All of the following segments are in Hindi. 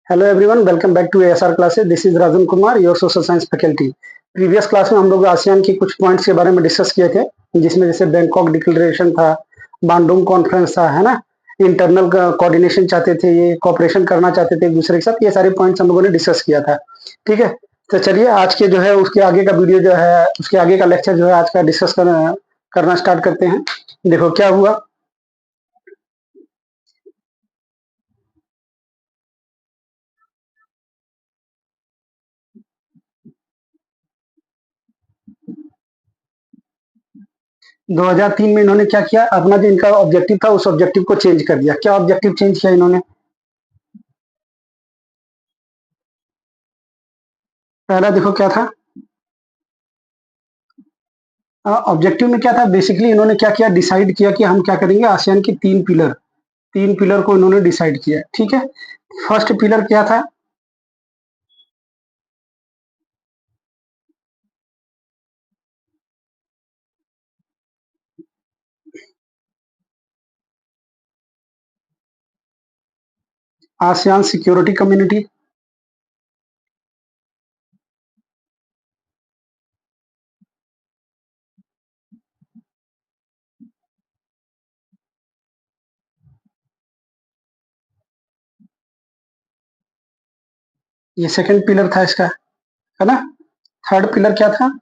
Hello everyone, welcome back to ASR classes. This is Rajan Kumar, your social science faculty. Previous class में हम लोग आसियान की कुछ पॉइंट्स के बारे में डिस्कस किए थे, जिसमें जैसे बैंकॉक डिक्लेरेशन था, बांडुंग कॉन्फ्रेंस था, है ना। इंटरनल कोऑर्डिनेशन चाहते थे, ये कोऑपरेशन करना चाहते थे एक दूसरे के साथ। ये सारे पॉइंट्स हम लोगों ने डिस्कस किया था। ठीक है, तो चलिए आज के जो है उसके आगे का वीडियो जो है, उसके आगे का लेक्चर जो है आज का डिस्कस करना स्टार्ट करते हैं। देखो क्या हुआ। 2003 में इन्होंने क्या किया, अपना जो इनका ऑब्जेक्टिव था उस ऑब्जेक्टिव को चेंज कर दिया। क्या ऑब्जेक्टिव चेंज किया इन्होंने? पहला देखो क्या था, ऑब्जेक्टिव में क्या था। बेसिकली इन्होंने क्या किया, डिसाइड किया कि हम क्या करेंगे, आसियान के तीन पिलर को इन्होंने डिसाइड किया। ठीक है, फर्स्ट पिलर क्या था? ASEAN security community. ये सेकंड पिलर था इसका, है ना। थर्ड पिलर क्या था?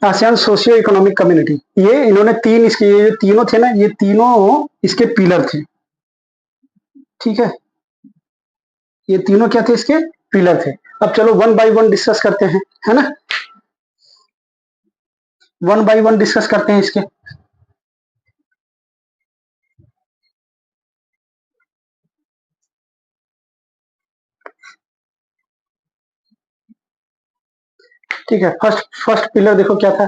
ASEAN socio economic community. ये इन्होंने तीन, इसके ये तीनों थे ना, ये तीनों इसके पिलर थे। ठीक है, ये तीनों क्या थे, इसके पिलर थे। अब चलो वन बाय वन डिस्कस करते हैं, है ना। वन बाय वन डिस्कस करते हैं इसके। ठीक है, फर्स्ट फर्स्ट पिलर देखो क्या था।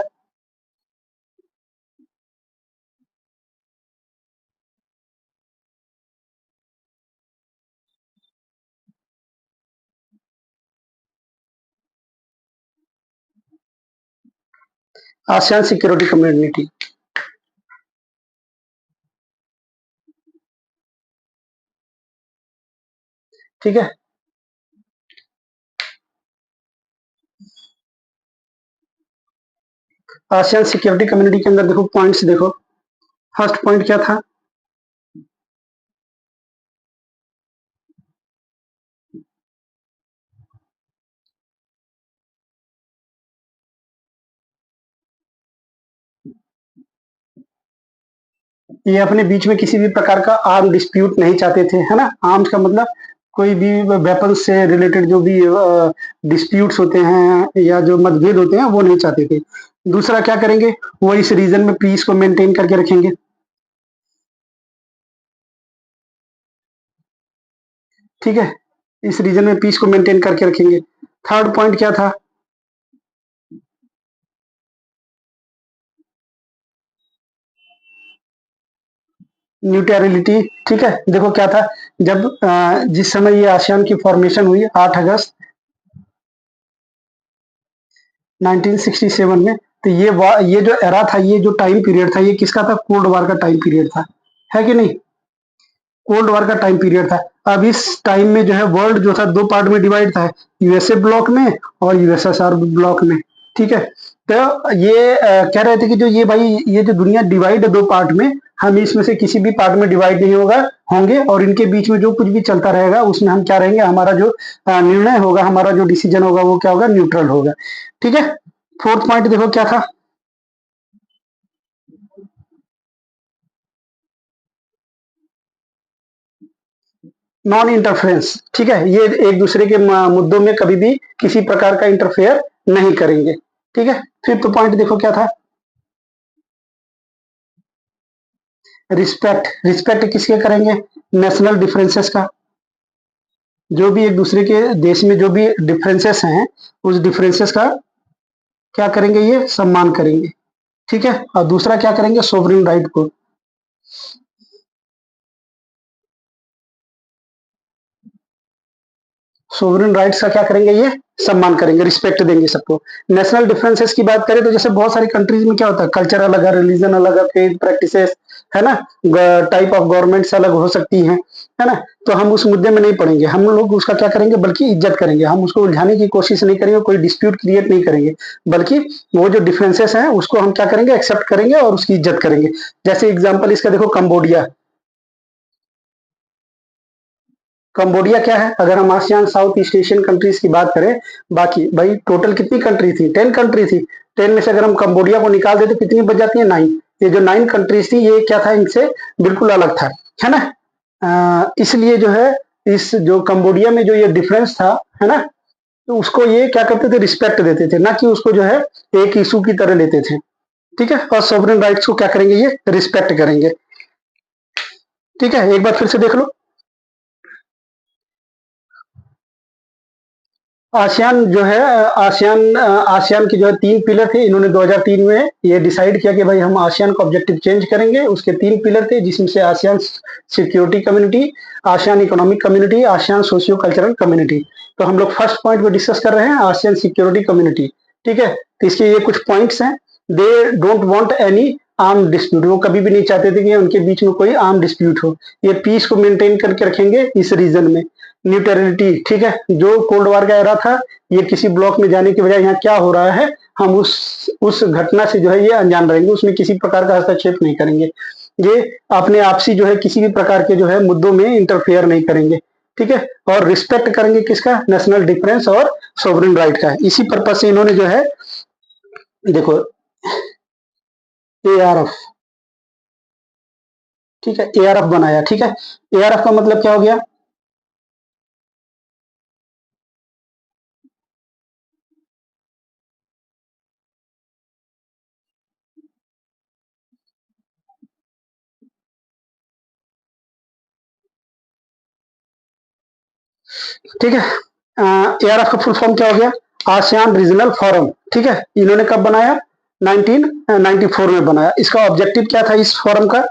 ASEAN security community. ठीक है, आसियान सिक्योरिटी कम्युनिटी के अंदर देखो पॉइंट्स देखो। फर्स्ट पॉइंट क्या था? ये अपने बीच में किसी भी प्रकार का आर्म डिस्प्यूट नहीं चाहते थे, है ना। आर्म्स का मतलब कोई भी वेपन से रिलेटेड जो भी डिस्प्यूट्स होते हैं या जो मतभेद होते हैं वो नहीं चाहते थे। दूसरा क्या करेंगे, वो इस रीजन में पीस को मेंटेन करके रखेंगे। ठीक है, इस रीजन में पीस को मेंटेन करके रखेंगे। थर्ड पॉइंट क्या था? न्यूट्रलिटी। ठीक है, देखो क्या था, जब जिस समय ये आसियान की फॉर्मेशन हुई 8 अगस्त 1967 में, तो ये जो एरा था, ये जो टाइम पीरियड था, ये किसका था? कोल्ड वॉर का टाइम पीरियड था, है कि नहीं। कोल्ड वॉर का टाइम पीरियड था। अब इस टाइम में जो है वर्ल्ड जो था दो पार्ट में डिवाइड था, यूएसए ब्लॉक में और यूएसएसआर ब्लॉक में। ठीक है, तो ये कह रहे थे कि जो ये भाई, ये जो दुनिया डिवाइड है दो पार्ट में, हम इसमें से किसी भी पार्ट में डिवाइड नहीं होंगे, और इनके बीच में जो कुछ भी चलता रहेगा उसमें हम क्या रहेंगे, हमारा जो निर्णय होगा, हमारा जो डिसीजन होगा वो क्या होगा, न्यूट्रल होगा। ठीक है, फोर्थ पॉइंट देखो क्या था। Non interference. ठीक है, ये एक दूसरे के मुद्दों में कभी भी किसी प्रकार का इंटरफेयर नहीं करेंगे। ठीक है, फिफ्थ पॉइंट देखो क्या था। रिस्पेक्ट। रिस्पेक्ट किसके करेंगे? नेशनल डिफरेंसेस का। जो भी एक दूसरे के देश में जो भी डिफरेंसेस हैं, उस डिफरेंसेस का क्या करेंगे, ये सम्मान करेंगे। ठीक है, और दूसरा क्या करेंगे, सोवरेन राइट को। सोवरेन राइट्स का क्या करेंगे, ये सम्मान करेंगे, रिस्पेक्ट देंगे सबको। नेशनल डिफरेंसेस की बात करें तो जैसे बहुत सारी कंट्रीज में क्या होता है, कल्चर अलग है, रिलीजन अलग है, फेथ प्रैक्टिसेस है ना, टाइप ऑफ गवर्नमेंट्स अलग हो सकती हैं, है ना। तो हम उस मुद्दे में नहीं पड़ेंगे, हम लोग उसका क्या करेंगे, बल्कि इज्जत करेंगे, हम उसको उलझाने की कोशिश नहीं करेंगे, कोई डिस्प्यूट क्रिएट नहीं करेंगे, बल्कि वो जो डिफरेंसेस हैं उसको हम क्या करेंगे, एक्सेप्ट करेंगे और उसकी इज्जत करेंगे। जैसे एग्जाम्पल इसका देखो, कंबोडिया। कंबोडिया क्या है, अगर हम ASEAN south east Asian countries की बात करें, बाकी भाई टोटल कितनी कंट्री थी, 10 कंट्री थी। 10 में से अगर हम कंबोडिया को निकाल दें तो कितनी बच जाती है, 9। ये जो 9 कंट्रीज थी ये क्या था, इनसे बिल्कुल अलग था, है ना। इसलिए जो है, इस जो कंबोडिया में जो ये डिफरेंस था, है ना, तो उसको ये क्या करते थे, रिस्पेक्ट देते थे, ना कि उसको जो है एक इशू की तरह लेते थे। ठीक है, और सॉवरेन राइट्स को क्या करेंगे, ये रिस्पेक्ट करेंगे। ठीक है, एक बार फिर से देख लो। आसियान जो है, आसियान के जो है 3 पिलर थे, इन्होंने 2003 में ये डिसाइड किया कि भाई हम आसियान का ऑब्जेक्टिव चेंज करेंगे। उसके 3 पिलर थे, जिसमें से ASEAN security community, ASEAN economic community, ASEAN socio cultural community. तो हम लोग फर्स्ट पॉइंट पे डिस्कस कर रहे हैं, आसियान सिक्योरिटी कम्युनिटी। ठीक है, तो इसके ये कुछ पॉइंट्स हैं। They don't want any arm dispute, वो कभी भी नहीं चाहते थे कि उनके बीच में कोई आर्म डिस्प्यूट हो। ये पीस को मेंटेन करके रखेंगे इस रीजन में। न्यूट्रलिटी, ठीक है, जो कोल्ड वार का एरा था, ये किसी ब्लॉक में जाने की बजाय यहाँ क्या हो रहा है, हम उस घटना से जो है ये अनजान रहेंगे, उसमें किसी प्रकार का हस्तक्षेप नहीं करेंगे। ये अपने आपसी जो है किसी भी प्रकार के जो है मुद्दों में इंटरफेयर नहीं करेंगे। ठीक है, और रिस्पेक्ट करेंगे किसका, नेशनल डिफरेंस और सोवरेन राइट का। इसी पर्पज से इन्होंने जो है, देखो, ARF, ठीक है, ARF बनाया। ठीक है, ARF का मतलब क्या हो गया, ठीक है। ARF का फुल फॉर्म क्या हो गया, आसियान रीजनल फोरम। ठीक है, इन्होंने कब बनाया, 1994 में बनाया। इसका ऑब्जेक्टिव क्या था इस फोरम का,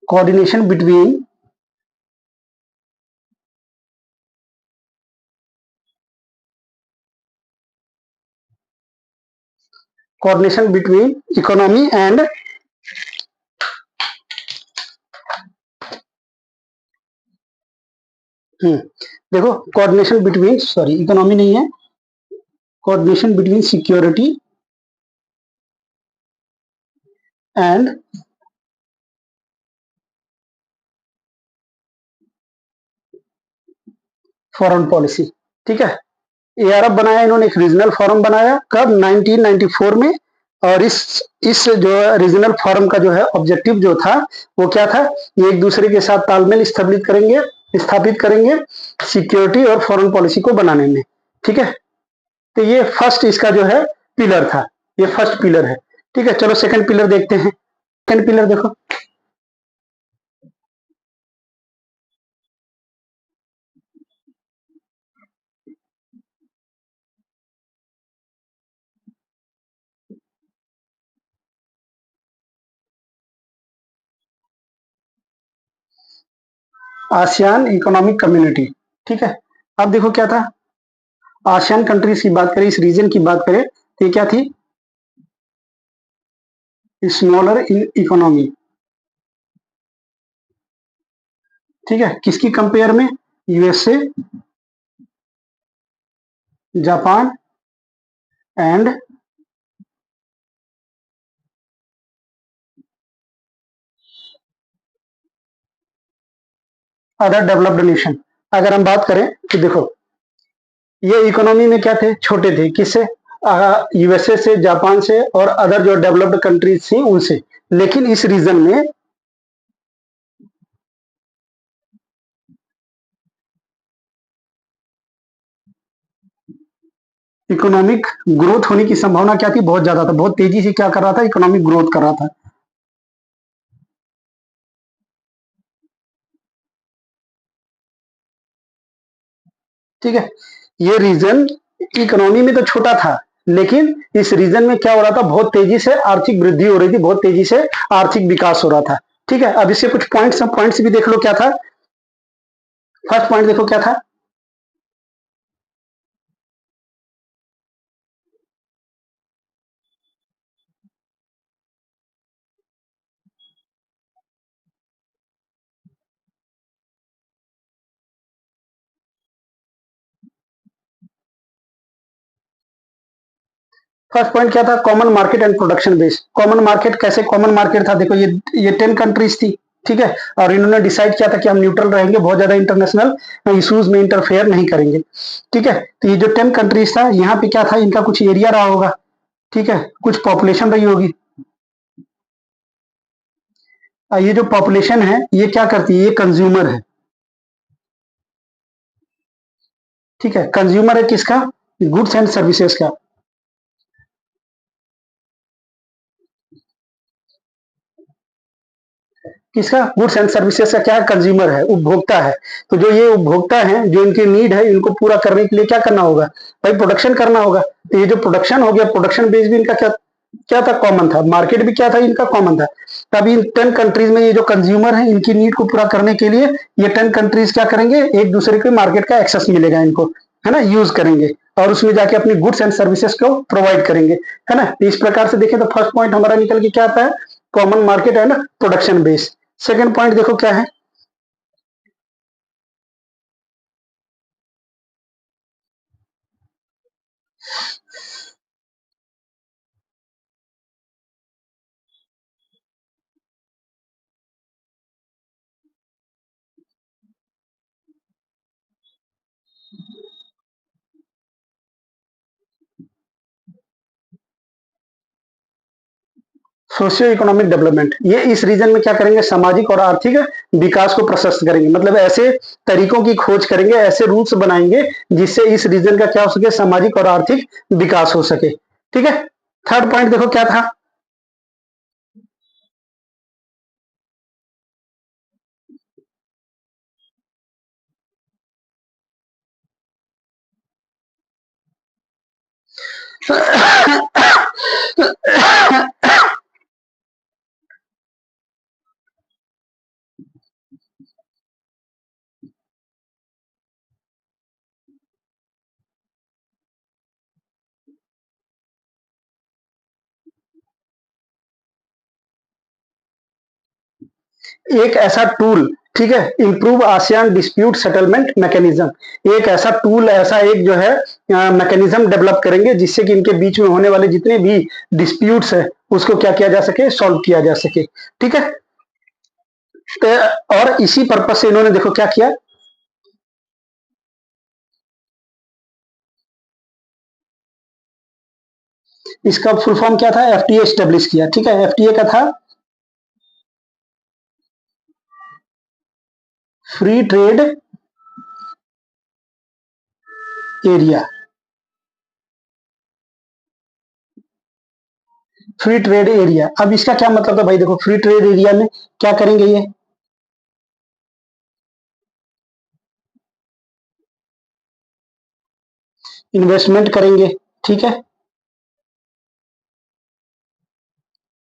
coordination between, coordination between economy and, देखो, कोऑर्डिनेशन बिटवीन, सॉरी इकोनॉमी नहीं है, coordination between security and foreign policy. ठीक है, ARF बनाया इन्होंने, एक रीजनल फोरम बनाया, कब, 1994 में। और इस जो रीजनल फोरम का जो है ऑब्जेक्टिव जो था, वो क्या था, ये एक दूसरे के साथ तालमेल स्थापित करेंगे सिक्योरिटी और फॉरेन पॉलिसी को बनाने में। ठीक है, तो ये फर्स्ट इसका जो है पिलर था, ये फर्स्ट पिलर है। ठीक है, चलो सेकंड पिलर देखते हैं। सेकंड पिलर देखो, आसियान इकोनॉमिक कम्युनिटी। ठीक है, अब देखो क्या था, आसियान कंट्रीज की बात करें, इस रीजन की बात करें, तो ये क्या थी, स्मॉलर इन इकोनॉमी। ठीक है, किसकी कंपेयर में, USA, Japan and other developed nation. अगर हम बात करें तो देखो, ये इकोनॉमी में क्या थे, छोटे थे, किससे, USA से, जापान से और अदर जो डेवलप्ड कंट्रीज थी उनसे। लेकिन इस रीजन में इकोनॉमिक ग्रोथ होने की संभावना क्या थी, बहुत ज्यादा था, बहुत तेजी से क्या कर रहा था, इकोनॉमिक ग्रोथ कर रहा था। ठीक है। ये रीजन इकोनॉमी में तो छोटा था, लेकिन इस रीजन में क्या हो रहा था, बहुत तेजी से आर्थिक वृद्धि हो रही थी, बहुत तेजी से आर्थिक विकास हो रहा था। ठीक है, अब इससे कुछ पॉइंट्स भी देख लो क्या था। फर्स्ट पॉइंट देखो क्या था। फर्स्ट पॉइंट क्या था, common market and production base. Common market कैसे कॉमन मार्केट था, देखो ये 10 कंट्रीज थी। ठीक है, और इन्होंने डिसाइड किया था कि हम न्यूट्रल रहेंगे, बहुत ज्यादा इंटरनेशनल इश्यूज में इंटरफेयर नहीं करेंगे। ठीक है, तो ये जो 10 कंट्रीज था, यहाँ पे क्या था, इनका कुछ एरिया रहा होगा। ठीक है, कुछ पॉपुलेशन रही होगी। ये जो पॉपुलेशन है, ये क्या करती है, ये कंज्यूमर है। ठीक है, कंज्यूमर है किसका, गुड्स एंड सर्विसेज का। किसका, गुड्स एंड सर्विसेज का क्या है, कंज्यूमर है, उपभोक्ता है। तो जो ये उपभोक्ता है, जो इनकी नीड है, इनको पूरा करने के लिए क्या करना होगा, भाई प्रोडक्शन करना होगा। तो ये जो प्रोडक्शन हो गया, प्रोडक्शन बेस भी इनका क्या क्या था, कॉमन था। मार्केट भी क्या था, इनका कॉमन था। तब इन 10 कंट्रीज में ये जो कंज्यूमर है, इनकी नीड को पूरा करने के लिए ये 10 कंट्रीज क्या करेंगे, एक दूसरे के मार्केट का एक्सेस मिलेगा इनको, है ना, यूज करेंगे, और उसमें जाके अपनी गुड्स एंड सर्विसेज को प्रोवाइड करेंगे, है ना। तो इस प्रकार से देखें तो फर्स्ट पॉइंट हमारा निकल के क्या आता है, common market and production base. Second point देखो क्या है। सोशियो इकोनॉमिक डेवलपमेंट, ये इस रीजन में क्या करेंगे, सामाजिक और आर्थिक विकास को प्रशस्त करेंगे। मतलब ऐसे तरीकों की खोज करेंगे, ऐसे रूल्स बनाएंगे जिससे इस रीजन का क्या हो सके, सामाजिक और आर्थिक विकास हो सके। ठीक है, थर्ड पॉइंट देखो क्या था। एक ऐसा टूल, ठीक है, improve ASEAN dispute settlement mechanism. एक ऐसा टूल, ऐसा एक जो है मैकेनिज्म डेवलप करेंगे जिससे कि इनके बीच में होने वाले जितने भी डिस्प्यूट्स है, उसको क्या किया जा सके, सॉल्व किया जा सके। ठीक है, तो और इसी पर्पज से इन्होंने देखो क्या किया। इसका फुल फॉर्म क्या था, एफटीए स्टेब्लिश किया। ठीक है, एफटीए का था free trade area. Free trade area, अब इसका क्या मतलब है भाई, देखो फ्री ट्रेड एरिया में क्या करेंगे, ये इन्वेस्टमेंट करेंगे। ठीक है,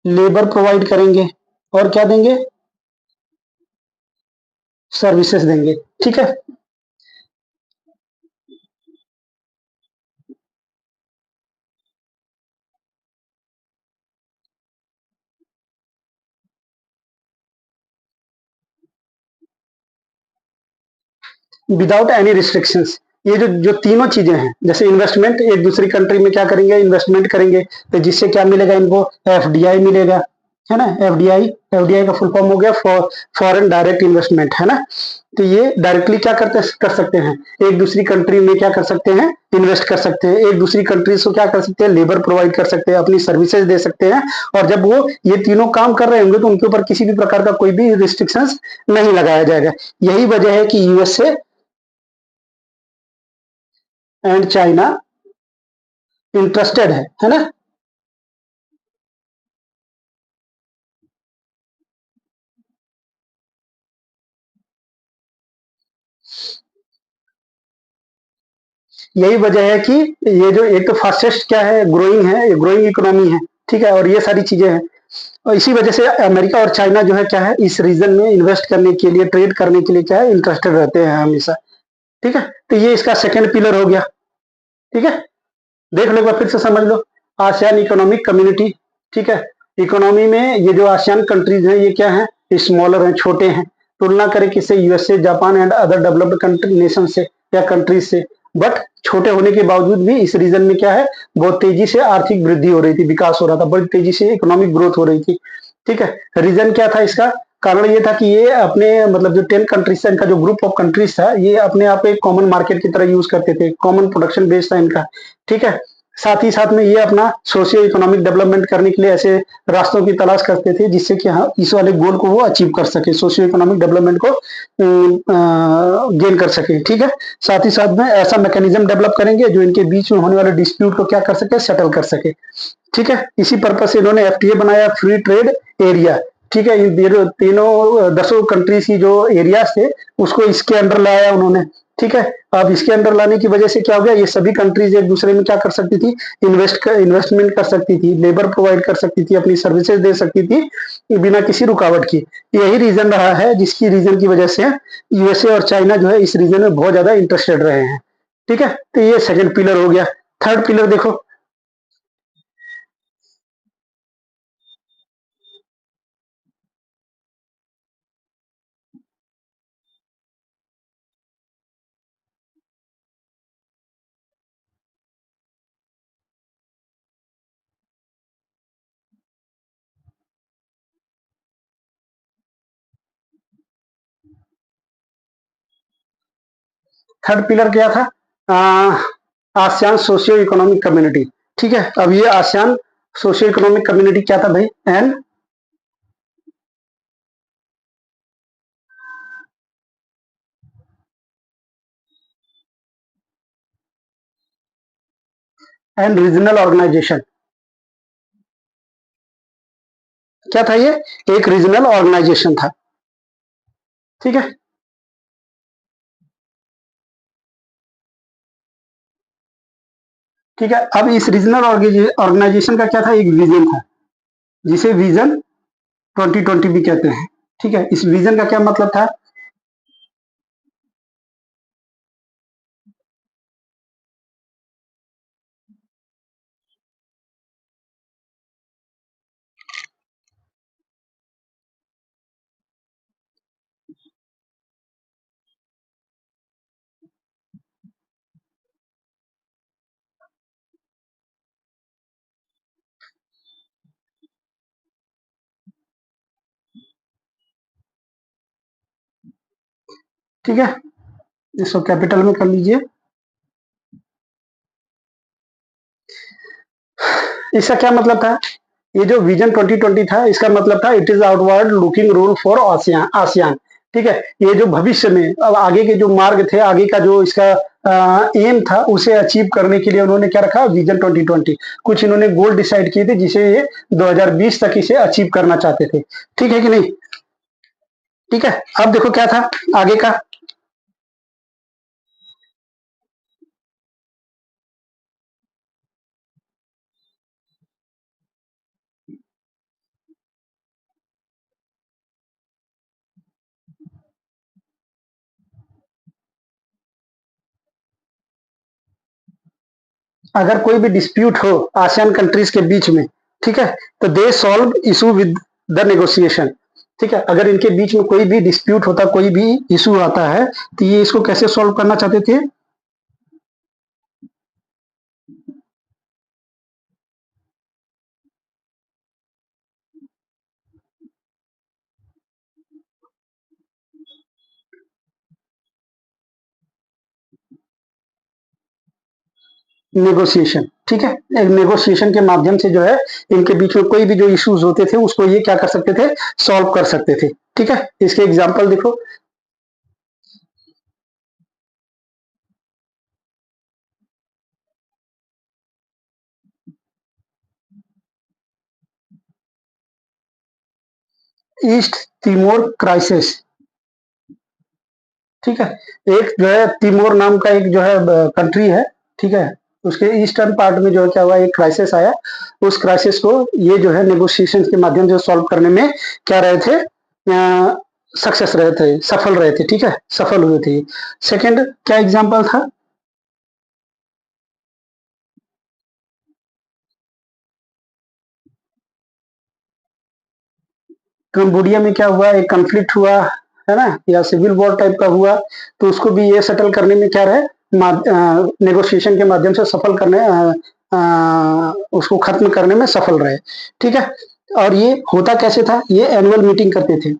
लेबर प्रोवाइड करेंगे, और क्या देंगे, सर्विसेज देंगे। ठीक है, विदाउट एनी रिस्ट्रिक्शंस। ये जो जो तीनों चीजें हैं, जैसे इन्वेस्टमेंट, एक दूसरी कंट्री में क्या करेंगे, इन्वेस्टमेंट करेंगे, तो जिससे क्या मिलेगा इनको, एफडीआई मिलेगा, है ना। एफडीआई, एफडीआई का फुल फॉर्म हो गया फॉरेन डायरेक्ट इन्वेस्टमेंट, है ना। तो ये डायरेक्टली क्या करते कर सकते हैं, एक दूसरी कंट्री में क्या कर सकते हैं, इन्वेस्ट कर सकते हैं, एक दूसरी कंट्रीज को क्या कर सकते हैं, लेबर प्रोवाइड कर सकते हैं, अपनी सर्विसेज दे सकते हैं। और जब वो ये तीनों काम कर रहे होंगे, तो उनके ऊपर किसी भी प्रकार का कोई भी रिस्ट्रिक्शंस नहीं लगाया जाएगा। यही वजह है कि यूएसए एंड चाइना इंटरेस्टेड है ना। यही वजह है कि ये जो एक तो फास्टेस्ट क्या है, ग्रोइंग है, ग्रोइंग इकोनॉमी है, ठीक है, और ये सारी चीजें हैं। और इसी वजह से अमेरिका और चाइना जो है क्या है, इस रीजन में इन्वेस्ट करने के लिए, ट्रेड करने के लिए क्या है, इंटरेस्टेड रहते हैं हमेशा। ठीक है, तो ये इसका सेकंड पिलर हो गया। ठीक है, देख लो एक बार फिर से समझ लो। आसियान इकोनॉमिक कम्युनिटी, ठीक है, इकोनॉमी में ये जो आसियान कंट्रीज हैं ये क्या है, स्मॉलर हैं, छोटे हैं, तुलना करें किससे, USA, Japan and other developed country nation से या कंट्रीज से। बट छोटे होने के बावजूद भी इस रीजन में क्या है, बहुत तेजी से आर्थिक वृद्धि हो रही थी, विकास हो रहा था, बड़ी तेजी से इकोनॉमिक ग्रोथ हो रही थी। ठीक है, रीजन क्या था इसका, कारण ये था कि ये अपने मतलब जो 10 कंट्रीज था, इनका जो ग्रुप ऑफ कंट्रीज था, ये अपने आप एक कॉमन मार्केट की तरह यूज करते थे, कॉमन प्रोडक्शन बेस था इनका। ठीक है, साथ ही साथ में ये अपना सोशियो इकोनॉमिक डेवलपमेंट करने के लिए ऐसे रास्तों की तलाश करते थे जिससे कि हाँ इस वाले गोल को वो अचीव कर सके, सोशियो इकोनॉमिक डेवलपमेंट को गेन कर सके। ठीक है, साथ ही साथ में ऐसा मैकेनिज्म डेवलप करेंगे जो इनके बीच में होने वाले डिस्प्यूट को क्या कर सके, सेटल कर सके। ठीक है, इसी पर्पज से इन्होंने एफटीए बनाया, फ्री ट्रेड एरिया। ठीक है, इन तीनों 10 कंट्रीज की जो एरियाज थे उसको इसके अंडर लाया उन्होंने। ठीक है, अब इसके अंडर लाने की वजह से क्या हो गया, ये सभी कंट्रीज एक दूसरे में क्या कर सकती थी, इन्वेस्टमेंट कर सकती थी, लेबर प्रोवाइड कर सकती थी, अपनी सर्विसेज दे सकती थी बिना किसी रुकावट की। यही रीजन रहा है जिसकी रीजन की वजह से यूएसए और चाइना जो है इस रीजन में बहुत ज्यादा इंटरेस्टेड रहे हैं। ठीक है, तो ये सेकंड पिलर हो गया। थर्ड पिलर देखो, थर्ड पिलर क्या था, आसियान सोशियो इकोनॉमिक कम्युनिटी। ठीक है, अब ये आसियान सोशियो इकोनॉमिक कम्युनिटी क्या था भाई, एंड रीजनल ऑर्गेनाइजेशन। क्या था ये, एक रीजनल ऑर्गेनाइजेशन था। ठीक है, ठीक है, अब इस रीजनल ऑर्गेनाइजेशन का क्या था, एक विजन था जिसे विजन 2020 भी कहते हैं। ठीक है, इस विजन का क्या मतलब था, ठीक है, इसको कैपिटल में कर लीजिए। इसका क्या मतलब था, ये जो विजन 2020 था इसका मतलब था it is outward looking rule for ASEAN ASEAN. ठीक है, ये जो भविष्य में अब आगे के जो मार्ग थे, आगे का जो इसका एम था उसे अचीव करने के लिए उन्होंने क्या रखा, विजन 2020। कुछ इन्होंने गोल डिसाइड किए थे जिसे ये 2020 तक इसे अचीव करना चाहते थे। ठीक है कि नहीं। ठीक है, अब देखो क्या था आगे का, अगर कोई भी डिस्प्यूट हो आसियान कंट्रीज के बीच में, ठीक है, तो they solve issue with the negotiation. ठीक है, अगर इनके बीच में कोई भी डिस्प्यूट होता, कोई भी इशू आता है, तो ये इसको कैसे सॉल्व करना चाहते थे, नेगोशिएशन। ठीक है, एक नेगोशिएशन के माध्यम से जो है इनके बीच में कोई भी जो इश्यूज होते थे उसको ये क्या कर सकते थे, सॉल्व कर सकते थे। ठीक है, इसके एग्जाम्पल देखो, ईस्ट तिमोर क्राइसिस। ठीक है, एक जो है तिमोर नाम का एक जो है कंट्री है, ठीक है। उसके ईस्टर्न पार्ट में जो है क्या हुआ, एक क्राइसिस आया। उस क्राइसिस को ये जो है नेगोशिएशन के माध्यम से सॉल्व करने में क्या रहे थे, सक्सेस रहे थे, सफल रहे थे। ठीक है, सफल हुए थे। सेकंड क्या एग्जांपल था? कंबोडिया में क्या हुआ, एक कॉन्फ्लिक्ट हुआ, है ना, या सिविल वॉर टाइप का हुआ। तो उसको भी ये सेटल करने में क्या रहे, नेगोशिएशन के माध्यम से सफल करने, उसको खत्म करने में सफल रहे। ठीक है। और ये होता कैसे था, ये एनुअल मीटिंग करते थे।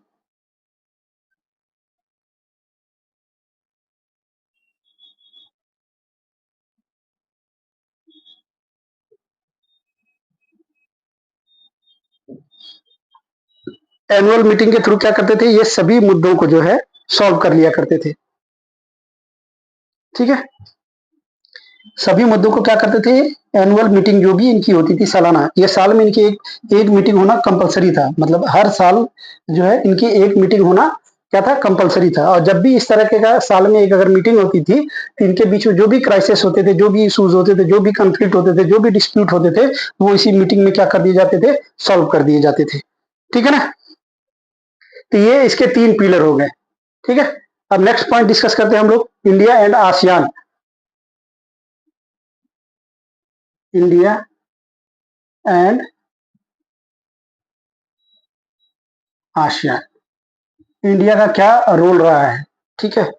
एनुअल मीटिंग के थ्रू क्या करते थे, ये सभी मुद्दों को जो है सॉल्व कर लिया करते थे। ठीक है। सभी मुद्दों को क्या करते थे, एनुअल मीटिंग जो भी इनकी होती थी सालाना, ये साल में इनकी एक एक मीटिंग होना कंपलसरी था। मतलब हर साल जो है इनकी एक मीटिंग होना क्या था, कंपलसरी था। और जब भी इस तरह के का साल में एक अगर मीटिंग होती थी, तो इनके बीच में जो भी क्राइसिस होते थे, जो भी इश्यूज होते थे, जो भी कंफ्लिक्ट होते थे, जो भी डिस्प्यूट होते थे, वो इसी मीटिंग में क्या कर दिए जाते थे, सॉल्व कर दिए जाते थे। ठीक है ना। तो ये इसके तीन पिलर हो गए। ठीक है। अब नेक्स्ट पॉइंट डिस्कस करते हैं हम लोग, India and ASEAN. India and ASEAN, India का क्या रोल रहा है। ठीक है।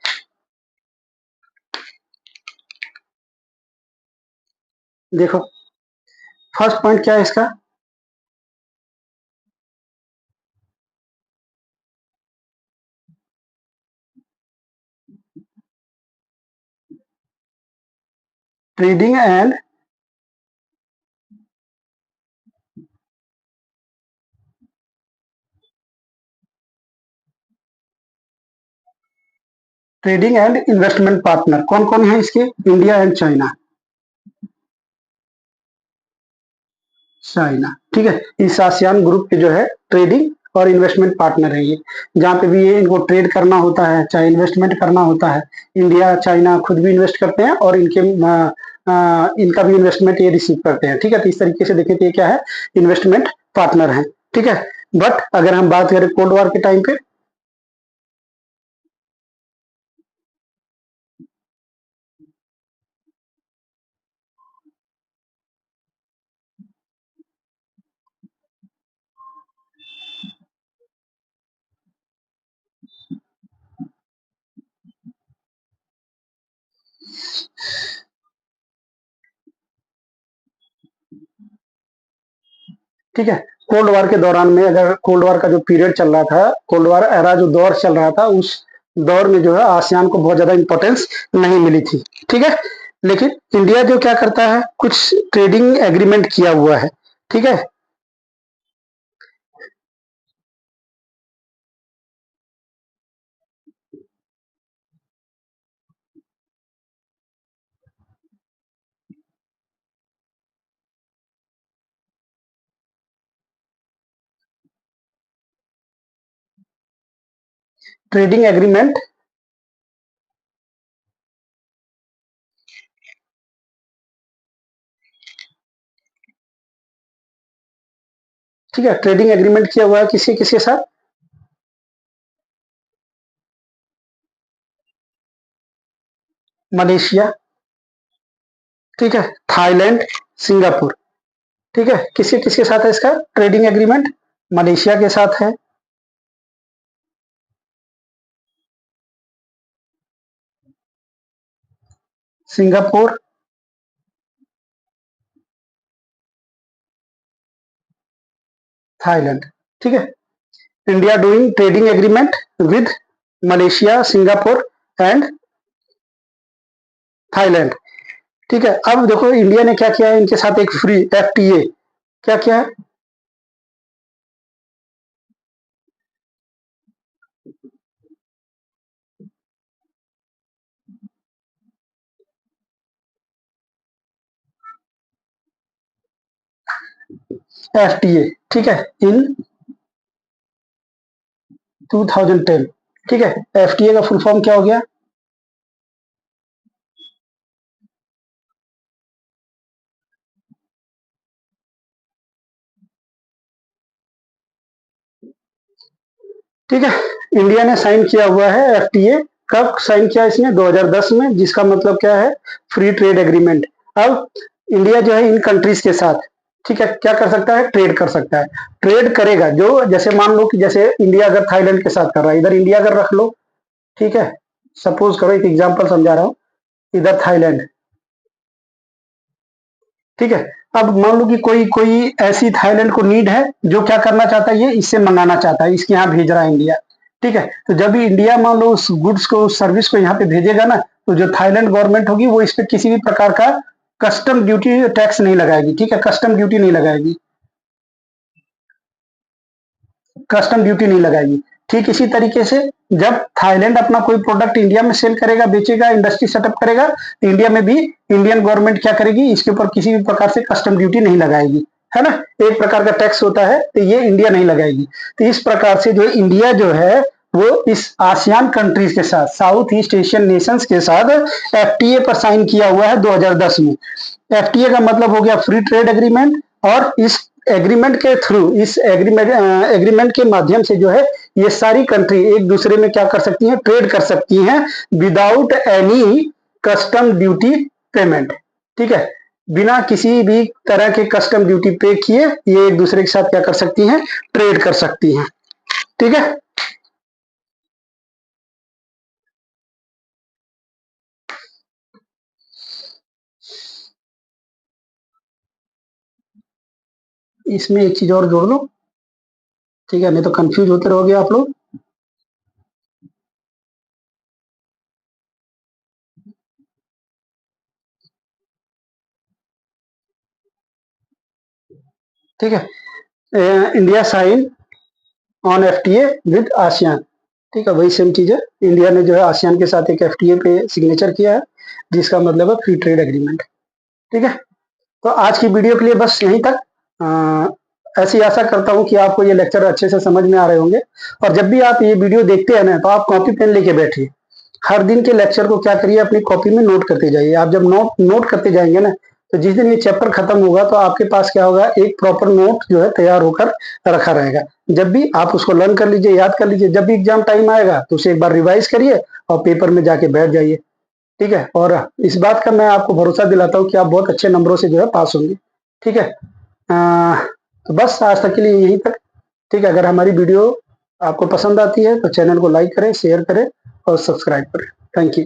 देखो, फर्स्ट पॉइंट क्या है इसका, trading and trading and investment partner कौन कौन है इसके, इंडिया एंड चाइना। चाइना, ठीक है। इस आसियान ग्रुप के जो है ट्रेडिंग और इन्वेस्टमेंट पार्टनर है ये। जहाँ पे भी ये इनको ट्रेड करना होता है, चाहे इन्वेस्टमेंट करना होता है, इंडिया चाइना खुद भी इन्वेस्ट करते हैं और इनका भी इन्वेस्टमेंट ये रिसीव करते हैं। ठीक है। तो इस तरीके से देखें तो ये क्या है, इन्वेस्टमेंट पार्टनर है। ठीक है। बट अगर हम बात करें कोल्ड वॉर के टाइम पे, ठीक है, कोल्ड वॉर के दौरान में, अगर कोल्ड वॉर का जो पीरियड चल रहा था, कोल्ड वॉर एरा जो दौर चल रहा था, उस दौर में जो है आसियान को बहुत ज्यादा इंपॉर्टेंस नहीं मिली थी। ठीक है। लेकिन इंडिया जो क्या करता है, कुछ ट्रेडिंग एग्रीमेंट किया हुआ है। ठीक है। ट्रेडिंग एग्रीमेंट, ठीक है, ट्रेडिंग एग्रीमेंट किया हुआ है किसी किसके साथ, मलेशिया, ठीक है, थाईलैंड, सिंगापुर। ठीक है। किसके किसके साथ है इसका ट्रेडिंग एग्रीमेंट, मलेशिया के साथ है, सिंगापुर, थाईलैंड। ठीक है। India doing trading agreement with Malaysia, Singapore and Thailand. ठीक है। अब देखो इंडिया ने क्या किया है इनके साथ, एक फ्री एफटीए, क्या किया है, एफटीए, ठीक है, इन 2010। ठीक है। एफटीए का फुल फॉर्म क्या हो गया, ठीक है। इंडिया ने साइन किया हुआ है एफटीए। कब साइन किया इसने? 2010 में, जिसका मतलब क्या है? Free trade agreement. अब इंडिया जो है इन कंट्रीज के साथ, ठीक है, क्या कर सकता है? ट्रेड कर सकता है। ट्रेड करेगा जो, जैसे मान लो कि जैसे इंडिया अगर थाईलैंड के साथ कर रहा है, इधर इंडिया अगर रख लो, ठीक है, सपोज करो, एक एग्जांपल समझा रहा हूं, इधर थाईलैंड, ठीक है। अब मान लो कि कोई कोई ऐसी थाईलैंड को नीड है जो क्या करना चाहता है, ये इससे मंगाना चाहता है, इसके यहाँ भेज रहा है इंडिया, ठीक है। तो जब भी इंडिया मान लो उस गुड्स को, उस सर्विस को यहाँ पे भेजेगा ना, तो जो थाईलैंड गवर्नमेंट होगी वो इस पे किसी भी प्रकार का कस्टम ड्यूटी टैक्स नहीं लगाएगी, ठीक है, कस्टम ड्यूटी नहीं लगाएगी, कस्टम ड्यूटी नहीं लगाएगी। ठीक इसी तरीके से जब थाईलैंड अपना कोई प्रोडक्ट इंडिया में सेल करेगा, बेचेगा, इंडस्ट्री सेटअप करेगा, तो इंडिया में भी इंडियन गवर्नमेंट क्या करेगी? इसके ऊपर किसी भी प्रकार से कस्टम ड्यूटी नहीं लगाएगी, है ना। एक प्रकार का टैक्स होता है, तो ये इंडिया नहीं लगाएगी। तो इस प्रकार से जो इंडिया जो है वो इस आसियान कंट्रीज के साथ, साउथ ईस्ट एशियन नेशंस के साथ एफटीए पर साइन किया हुआ है 2010 में। एफटीए का मतलब हो गया फ्री ट्रेड एग्रीमेंट, और इस एग्रीमेंट के थ्रू, इस एग्रीमेंट के माध्यम से जो है ये सारी कंट्री एक दूसरे में क्या कर सकती हैं? ट्रेड कर सकती हैं without any custom duty payment, ठीक है। बिना किसी भी तरह के कस्टम ड्यूटी पे किए ये एक दूसरे के साथ क्या कर सकती हैं? ट्रेड कर सकती हैं, ठीक है। इसमें एक चीज और जोड़ लो, ठीक है, नहीं तो कंफ्यूज होते रहोगे आप लोग। ठीक है, India sign on FTA with ASEAN, ठीक है, वही सेम चीज है। इंडिया ने जो है आसियान के साथ एक एफटीए पे सिग्नेचर किया है, जिसका मतलब है फ्री ट्रेड एग्रीमेंट, ठीक है। तो आज की वीडियो के लिए बस यहीं तक। ऐसी आशा करता हूं कि आपको ये लेक्चर अच्छे से समझ में आ रहे होंगे। और जब भी आप ये वीडियो देखते हैं ना, तो आप कॉपी पेन लेके बैठिए। हर दिन के लेक्चर को क्या करिए? अपनी कॉपी में नोट करते जाइए। आप जब नोट नोट करते जाएंगे ना, तो जिस दिन ये चैप्टर खत्म होगा तो आपके पास क्या होगा? एक प्रॉपर नोट जो है तैयार होकर रखा रहेगा। जब भी आप उसको लर्न कर लीजिए, याद कर लीजिए, जब भी एग्जाम टाइम आएगा तो उसे एक बार रिवाइज करिए और पेपर में जाके बैठ जाइए, ठीक है। और इस बात का मैं आपको भरोसा दिलाता हूँ कि आप बहुत अच्छे नंबरों से जो है पास होंगे, ठीक है। तो बस आज तक के लिए यहीं तक, ठीक है। अगर हमारी वीडियो आपको पसंद आती है तो चैनल को लाइक करें, शेयर करें और सब्सक्राइब करें। Thank you.